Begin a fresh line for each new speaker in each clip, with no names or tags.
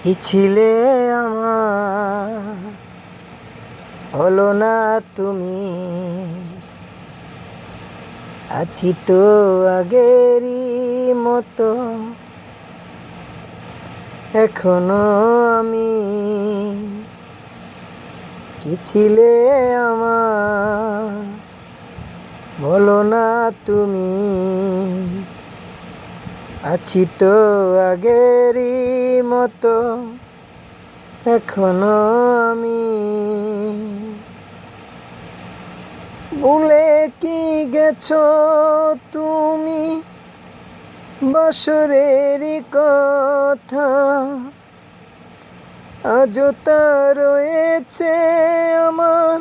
কি ছিলে আমার, হলো না তুমি। আছি তো আগেরই মতো, এখনো আমি। কি ছিলে আমার, বলো না তুমি। আছি তো আগেরই মতো, এখনো আমি। ভুলে কি গেছো তুমি বাসরেরই কথা, আজও তা রয়েছে আমার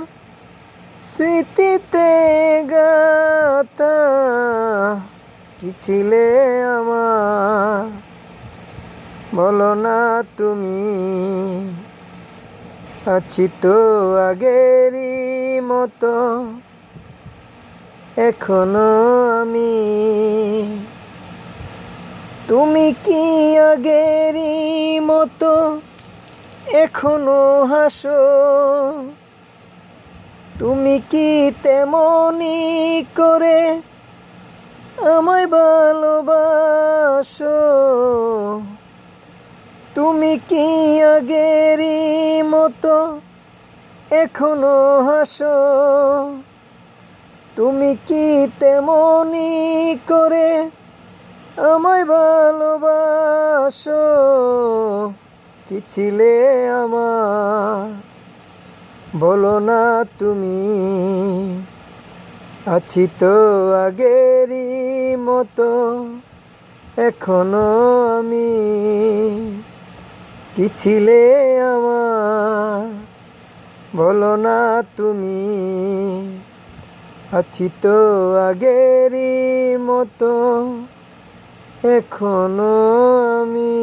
স্মৃতিতে গাথা। কি ছিলে আমার, বলো না তুমি। আছি তো আগেরই মতো, এখনো আমি। তুমি কি আগেরই মতো এখনো হাসো? তুমি কি তেমনি করে আমায় ভালোবাসো? তুমি কি আগেরই মতো এখনো হাসো? তুমি কি তেমনি করে আমায় ভালোবাসো? কি ছিলে আমার, বলো না তুমি। আছি তো আগেরই মতো, এখনো আমি। কি ছিলে আমার, বলো না তুমি। আছি তো আগেরই মতো, এখনো আমি।